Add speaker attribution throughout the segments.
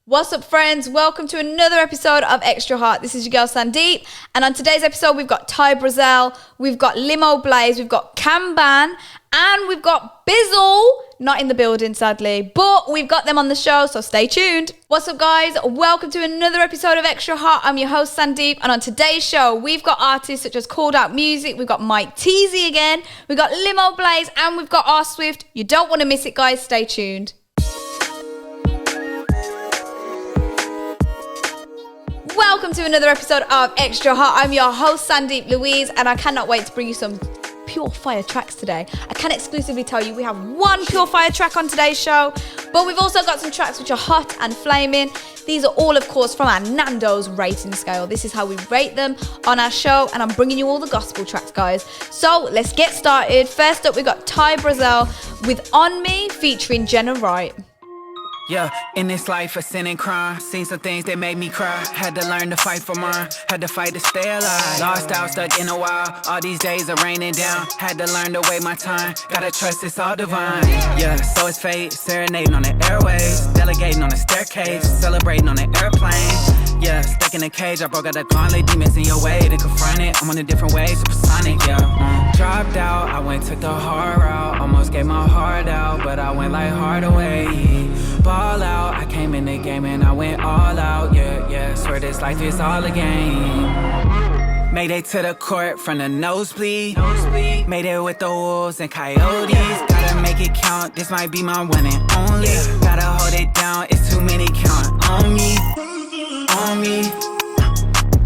Speaker 1: What's up, friends? Welcome to another episode of Extra Hot. This is your girl Sandeep, and on today's episode we've got Brasel, we've got Limo Blaze, we've got Kamban, and we've got Bizzle. Not in the building, sadly, but we've got them on the show, so stay tuned. What's up, guys? Welcome to another episode of Extra Hot. I'm your host Sandeep, and on today's show we've got artists such as Called Out Music, we've got Mike Teasy again, we've got Limo Blaze, and we've got R Swift. You don't want to miss it, guys. Stay tuned. Welcome to another episode of Extra Hot. I'm your host Sandeep Louise, and I cannot wait to bring you some pure fire tracks today. I can exclusively tell you we have one pure fire track on today's show, but we've also got some tracks which are hot and flaming. These are all, of course, from our Nandos rating scale. This is how we rate them on our show, and I'm bringing you all the gospel tracks, guys. So let's get started. First up, we got Brasel with On Me featuring Jenna, Wright.
Speaker 2: Yeah, in this life of sin and crime, seen some things that made me cry. Had to learn to fight for mine, had to fight to stay alive. Lost out, stuck in a while, all these days are raining down. Had to learn to wait my time, gotta trust it's all divine. Yeah, so it's fate, serenading on the airways, delegating on the staircase, celebrating on the airplane. Yeah, stuck in a cage, I broke out the gauntlet, demons in your way to confront it. I'm on a different way, supersonic, yeah. Dropped out, I went took the hard route, almost gave my heart out, but I went like hard away. Ball out, I came in the game and I went all out, yeah. Swear this life is all a game. Made it to the court from the nosebleed. Made it with the wolves and coyotes. Gotta make it count, this might be my one and only. Gotta hold it down, it's too many count on me. On me,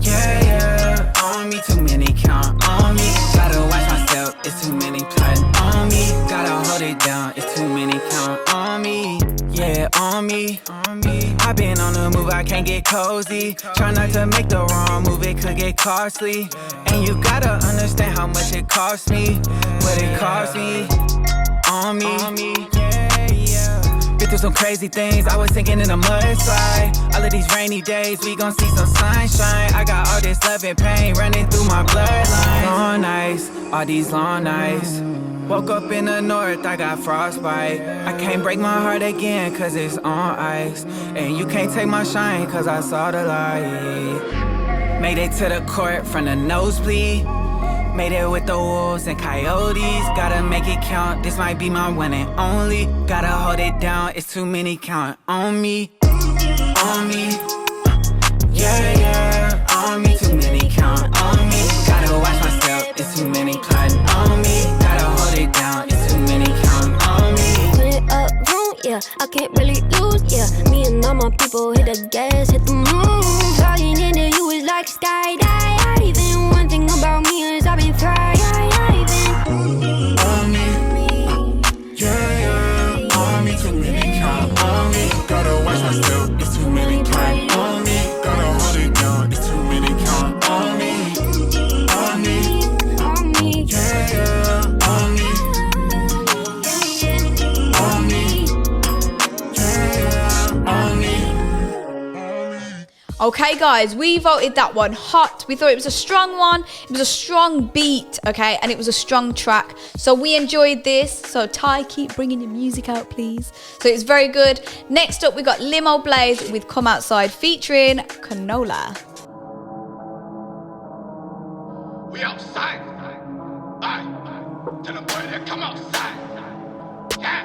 Speaker 2: yeah, on me, too many count on me. Gotta watch myself, it's too many plotting on me. Gotta hold it down, it's too many count on me. Yeah, on me. I've been on the move, I can't get cozy. Try not to make the wrong move, it could get costly. And you gotta understand how much it cost me. What it cost me. On me. Been through some crazy things, I was sinking in a mudslide. All of these rainy days, we gon' see some sunshine. I got all this love and pain running through my bloodline. Long nights, all these long nights. Woke up in the north, I got frostbite. I can't break my heart again, cause it's on ice. And you can't take my shine, cause I saw the light. Made it to the court from the nosebleed. Made it with the wolves and coyotes. Gotta make it count, this might be my one and only. Gotta hold it down, it's too many count on me. On me, yeah, on me, too many count on me. Gotta watch myself, it's too many plotting on me. Gotta hold it down, it's too many count on me.
Speaker 3: Put it up wrong, yeah, I can't really lose, yeah. Me and all my people hit the gas, hit the moon. Flying into you is like skydiving. One thing about me is I've been thriving.
Speaker 4: On me, yeah, on me, too many count on me. Gotta watch myself, it's too many count on me. Gotta hold it down, it's too many count on me. On me, yeah, on me. On me, yeah, on me.
Speaker 1: Okay, guys, we voted that one hot. We thought it was a strong one. It was a strong beat, okay, and it was a strong track. So we enjoyed this. So Ty, keep bringing your music out, please. So it's very good. Next up, we got Limo Blaze with Come Outside featuring Konola.
Speaker 5: We outside. Aye. Tell the boy to come outside. Yeah.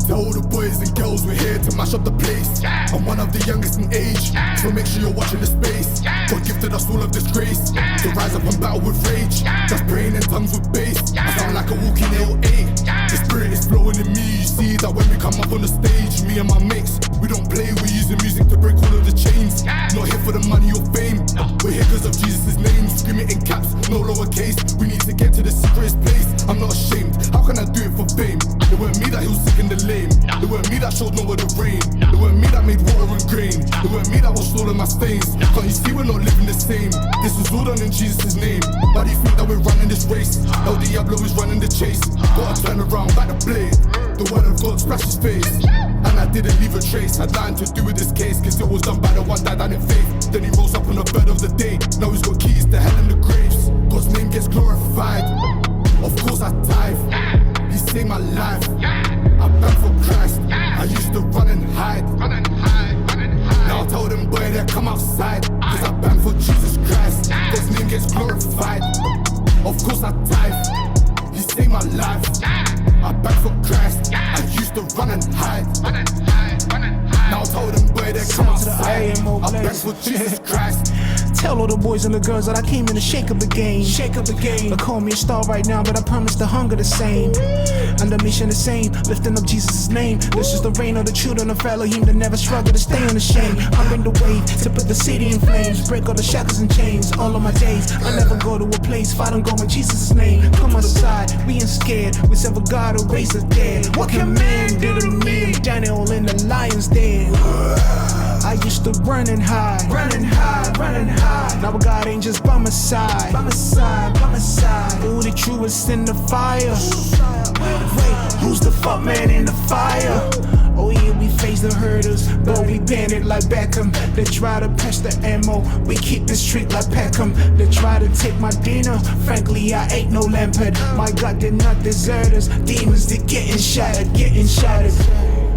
Speaker 4: To all the boys and girls, we're here to mash up the place. I'm one of the youngest in age, so make sure you're watching the space. God gifted us all of this grace, to rise up and battle with rage. Just praying in tongues with bass, I sound like a walking L.A. The spirit is flowing in me, you see that when we come up on the stage. Me and my mates, we don't play, we're using music to break all of the chains. Not here for the money or fame, we're here cause of Jesus' name. Screaming in caps, no lowercase, we need to get to the secretest place. I'm not ashamed, how can I do it for fame? It weren't me that he was sick in the lane. It weren't me that showed nowhere to rain. It weren't me that made water and grain. It weren't me that washed all of my stains. Can't you see we're not living the same? This was all done in Jesus' name. Why do you think that we're running this race? El Diablo is running the chase. Gotta turn around, back the blade. The word of God splashed his face, and I didn't leave a trace. Had nothing to do with this case, cause it was done by the one that died in faith. Then he rose up on the third of the day. Now he's got keys to hell and the graves. God's name gets glorified. Of course I tithe. He saved my life. I beg for Christ. I used to run and hide. Now I told them, boy, they come outside. Cause I bang for Jesus Christ. God's name gets glorified. Of course I tithe. He saved my life. I bang for Christ. I used to run and hide. Now I told them, boy, they come outside. I bang for Jesus Christ.
Speaker 6: Tell all the boys and the girls that I came in to shake up the game. Shake up the game. They call me a star right now, but I promise the hunger the same. And the mission the same, lifting up Jesus' name. This is the reign of the children of Elohim that never struggle to stay unashamed. I bring the wave to put the city in flames. Break all the shackles and chains. All of my days, I never go to a place. Fight and go in Jesus' name. Come outside, we ain't scared. We serve a God who raised the dead. What can man do to me? Daniel in the lion's den. I used to run and hide. Running high, running high. Now God ain't just by my side. By my side, by my side. Ooh, the truest in the fire. Wait, who's the fuck man in the fire? Oh yeah, we face the hurdles, but we band it like Beckham. They try to patch the ammo, we keep the street like Peckham. They try to take my dinner, frankly I ain't no Lampard. My God did not desert us, demons they getting shattered, getting shattered.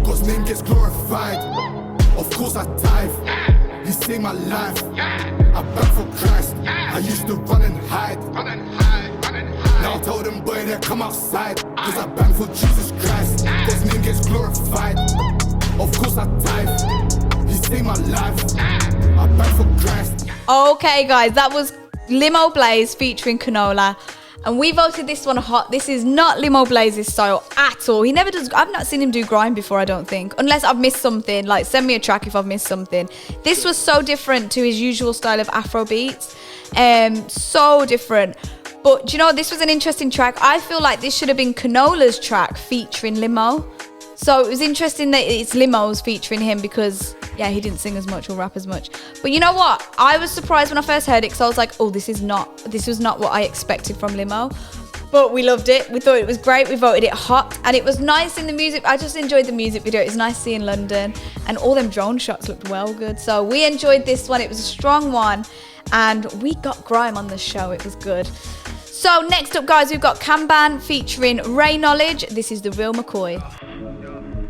Speaker 4: God's name gets glorified. Of course I tithe. He saved my life. I bang for Christ. I used to run and hide. Now I told them, boy, they come outside. Cause I bang for Jesus Christ. God's name gets glorified. Of course I tithe. He saved my life. I bang for Christ.
Speaker 1: Okay, guys, that was Limoblaze featuring Konola. And we voted this one hot. This is not Limoblaze's style at all. He never does. I've not seen him do grime before, I don't think. Unless I've missed something. Like, send me a track if I've missed something. This was so different to his usual style of Afrobeats. So different. But do you know, this was an interesting track. I feel like this should have been Konola's track featuring Limo. So it was interesting that it's Limo's featuring him because, yeah, he didn't sing as much or rap as much. But you know what? I was surprised when I first heard it because I was like, oh, this was not what I expected from Limo. But we loved it. We thought it was great. We voted it hot. And it was nice in the music. I just enjoyed the music video. It was nice seeing London. And all them drone shots looked well good. So we enjoyed this one. It was a strong one. And we got grime on the show. It was good. So next up, guys, we've got Kamban featuring Ray Knowledge. This is the real Mccoy.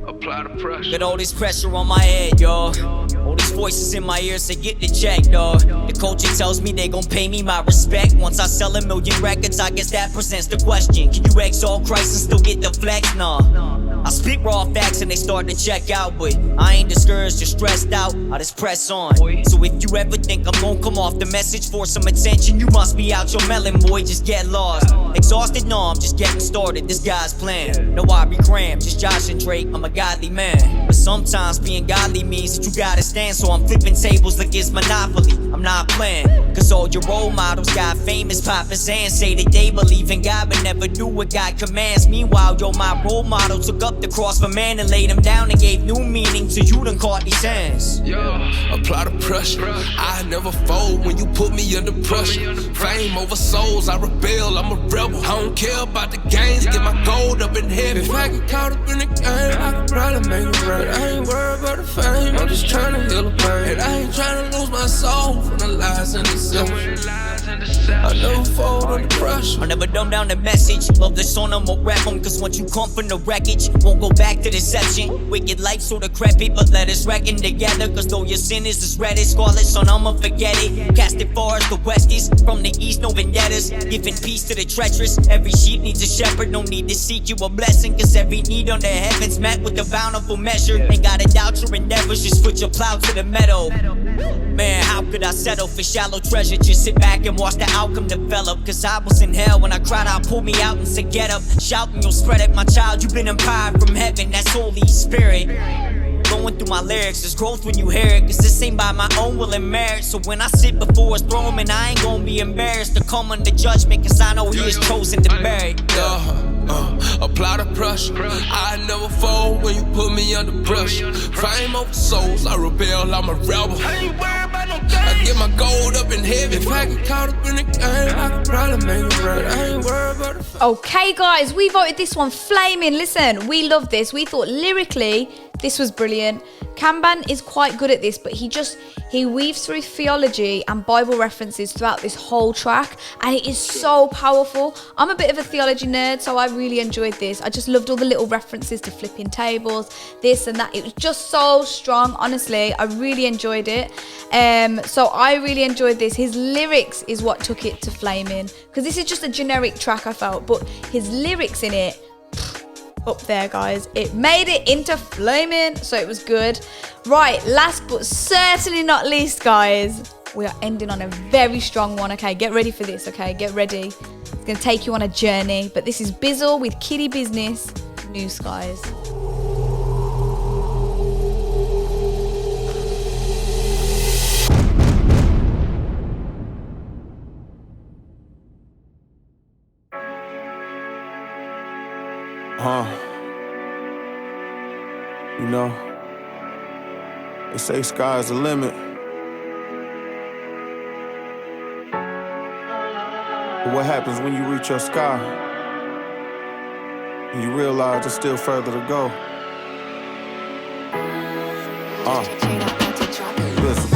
Speaker 7: Apply the pressure.
Speaker 8: Got all this pressure on my head, yo. All these voices in my ears say get the check, dawg. The culture tells me they gon' pay me my respect. Once I sell 1 million records, I guess that presents the question. Can you exalt Christ and still get the flex? Nah. I speak raw facts and they start to check out, but I ain't discouraged or stressed out. I just press on. So if you ever think I'm gon' come off the message for some attention, you must be out your melon, boy. Just get lost. Exhausted? No, I'm just getting started. This guy's plan. No, I be crammed. Just Josh and Drake. I'm a godly man. But sometimes being godly means that you gotta stand. So I'm flipping tables like it's Monopoly. I'm not playing. Cause all your role models got famous poppers and say that they believe in God but never do what God commands. Meanwhile, yo, my role model took up the cross for man and laid him down and gave new meaning to you done caught these hands.
Speaker 7: Yeah, apply the pressure. I never fold when you put me under pressure. Fame over souls, I rebel, I'm a rebel. I don't care about the gains, get my gold up in heaven. If I get caught up in the game, I could probably make it right. I ain't worried about the fame, I'm just trying to heal the pain. And I ain't trying to lose my soul from the lies and deception. I never fold under pressure.
Speaker 8: I never dumb down the message. Love the song, I'ma rap 'em. Cause once you come from the wreckage, won't go back to deception. Wicked life so decrepit, but let us reckon together. Cause though your sin is as red as scarlet, son, I'ma forget it. Cast it far as the west is. From the east, no vendettas. Giving peace to the treacherous. Every sheep needs a shepherd. No need to seek you a blessing. Cause every need under heaven's met with a bountiful measure. Ain't gotta doubt your endeavors. Just put your plow to the meadow. Man, how could I settle for shallow treasure? Just sit back and watch the outcome develop. Cause I was in hell when I cried out, pull me out and said get up. Shouting, you'll spread it, my child. You've been empowered from heaven, that's Holy Spirit. Going through my lyrics, there's growth when you hear it. Cause this ain't by my own will and merit. So when I sit before his throne, man, I ain't gonna be embarrassed to come under judgment. Cause I know he is chosen to bear it.
Speaker 7: Apply the pressure. I never fold when you put me under pressure. Fame over souls, I rebel, I'm a rebel. I ain't worried about no game. I get my gold up in heaven. If I get caught up in the game, I could probably make it right. I ain't worried about the
Speaker 1: Okay, guys, we voted this one Flamin. Listen, we love this. We thought lyrically, This was brilliant. Kamban is quite good at this, but he weaves through theology and Bible references throughout this whole track, and it is so powerful. I'm a bit of a theology nerd, so I really enjoyed this. I just loved all the little references to flipping tables, this and that. It was just so strong. Honestly, I really enjoyed it. So I really enjoyed this. His lyrics is what took it to Flamin, because this is just a generic track, I felt, but his lyrics in it, up there, guys. It made it into Flamin', so it was good. Right, last but certainly not least, guys, we are ending on a very strong one. Okay, get ready for this. Okay, get ready. It's gonna take you on a journey, but this is Bizzle with Kiddy Bizness, New Skies.
Speaker 9: You know, they say sky's the limit. But what happens when you reach your sky and you realize there's still further to go? Listen,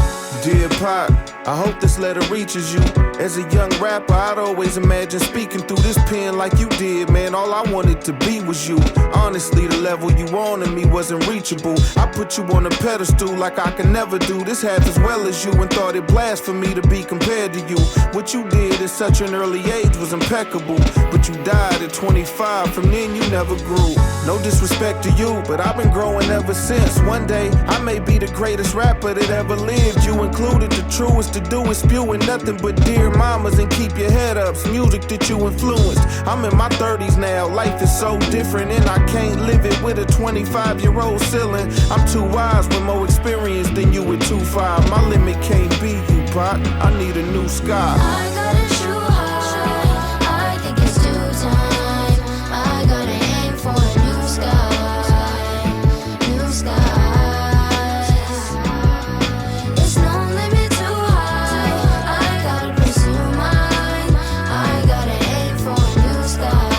Speaker 9: dear Pop, I hope this letter reaches you. As a young rapper, I'd always imagine speaking through this pen like you did, man. All I wanted to be was you. Honestly, the level you on in me wasn't reachable. I put you on a pedestal like I can never do this half as well as you, and thought it blasphemy to be compared to you. What you did at such an early age was impeccable, but you died at 25. From then you never grew. No disrespect to you, but I've been growing ever since. One day I may be the greatest rapper that ever lived. You included. The truest to do is spewing nothing but dear mamas and keep your head up. It's music that you influenced. I'm in my 30s now. Life is so different and I can't live it with a 25-year-old ceiling. I'm too wise with more experience than you with 2.5. My limit can't be you, Pop. I need a new sky.
Speaker 3: I gotta shoot high. I think it's due time. I gotta aim for a new sky. New skies. It's no limit too high. I gotta pursue mine. I gotta aim for a new sky.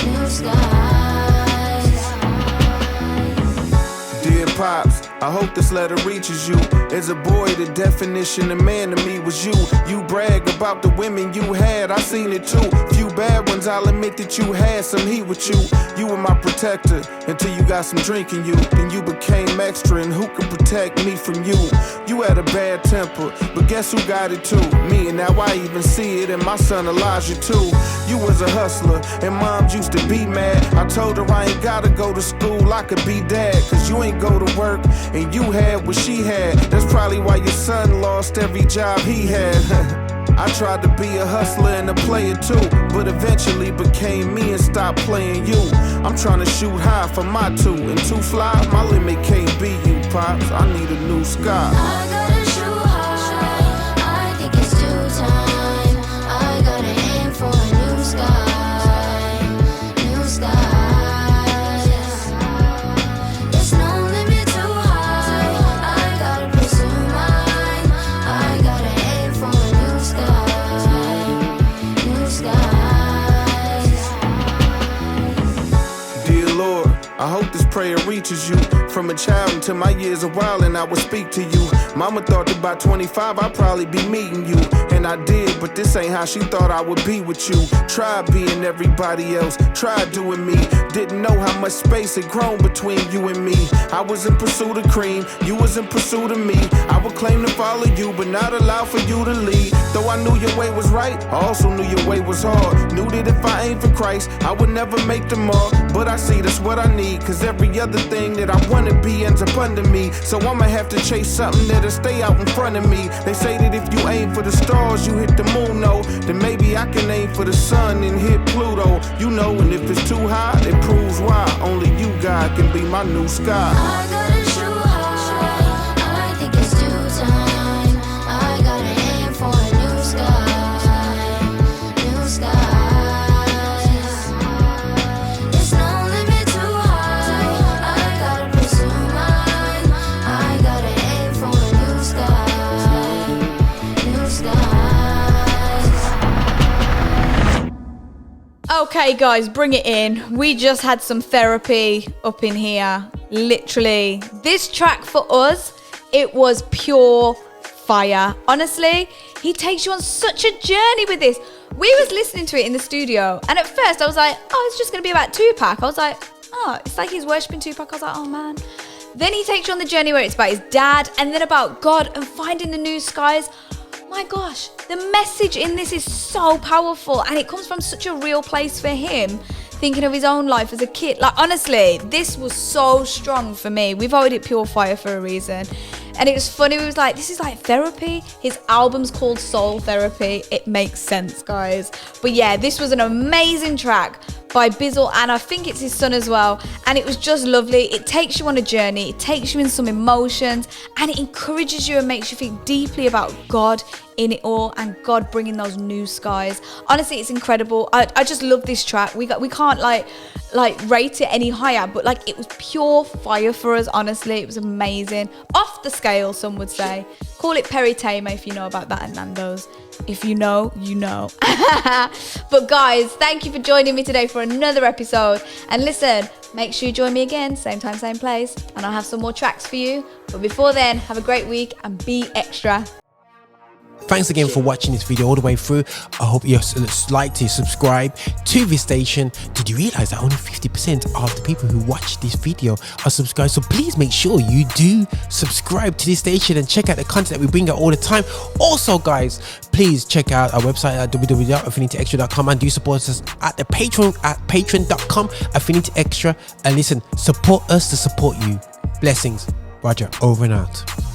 Speaker 3: New skies.
Speaker 9: Dear Pops, I hope this letter reaches you. As a boy, the definition of man to me was you. You brag about the women you had, I seen it too. Few bad ones, I'll admit that you had some heat with you. You were my protector until you got some drink in you. Then you became extra, and who could protect me from you? You had a bad temper, but guess who got it too? Me, and now I even see it in my son Elijah too. You was a hustler, and moms used to be mad. I told her I ain't gotta go to school, I could be dad. Cause you ain't go to work, and you had what she had. That's probably why your son lost every job he had. I tried to be a hustler and a player too, but eventually became me and stopped playing you. I'm trying to shoot high for my two, and too fly, my limit can't be you, Pops. I need a new sky.
Speaker 3: I gotta shoot high. I think it's due time. I gotta aim for a new sky. New skies. It's no limit too high. I gotta pursue mine. I gotta aim for a new sky. New skies.
Speaker 9: Dear Lord, I hope this prayer reaches you. From a child until my years a while, and I would speak to you. Mama thought that by 25 I'd probably be meeting you, and I did, but this ain't how she thought I would be with you. Tried being everybody else, tried doing me. Didn't know how much space had grown between you and me. I was in pursuit of cream, you was in pursuit of me. I would claim to follow you, but not allow for you to lead. Though I knew your way was right, I also knew your way was hard. Knew that if I ain't for Christ, I would never make the mark. But I see that's what I need, cause every other thing that I wanna be ends up under me. So I'ma have to chase something that'll stay out in front of me. They say that if you aim for the stars, you hit the moon, no. Then maybe I can aim for the sun and hit Pluto. You know, and if it's too high, it proves why only you, God, can be my new sky.
Speaker 3: I gotta shoot high. I think it's due time. I gotta aim for a new sky. New skies. It's no limit too high. I gotta pursue mine. I gotta aim for a new sky. New skies.
Speaker 1: Okay, guys, bring it in. We just had some therapy up in here. Literally, this track for us, it was pure fire. Honestly, he takes you on such a journey with this. We was listening to it in the studio, and at first I was like, oh, it's just gonna be about Tupac. I was like, oh, it's like he's worshipping Tupac. I was like, oh man. Then he takes you on the journey where it's about his dad, and then about God and finding the new skies. My gosh, the message in this is so powerful, and it comes from such a real place for him, thinking of his own life as a kid. Like, honestly, this was so strong for me. We voted it pure fire for a reason. And it was funny, we was like, this is like therapy. His album's called Soul Therapy. It makes sense, guys. But yeah, this was an amazing track by Bizzle, and I think it's his son as well. And it was just lovely. It takes you on a journey. It takes you in some emotions, and it encourages you and makes you think deeply about God in it all, and God bringing those new skies. Honestly, it's incredible. I just love this track. We can't like rate it any higher, but like, it was pure fire for us. Honestly, it was amazing. Off the scale, some would say. Call it Peritema if you know about that at Nandos. If you know, you know. But guys, thank you for joining me today for another episode. And listen, make sure you join me again, same time, same place, and I'll have some more tracks for you. But before then, have a great week and be extra.
Speaker 10: Thanks again for watching this video all the way through. I hope you like to subscribe to this station. Did you realize that only 50% of the people who watch this video are subscribed? So please make sure you do subscribe to this station and check out the content that we bring out all the time. Also, guys, please check out our website at www.affinityxtra.com and do support us at the Patreon at patreon.com Affinity Xtra. And listen, support us to support you. Blessings. Roger, over and out.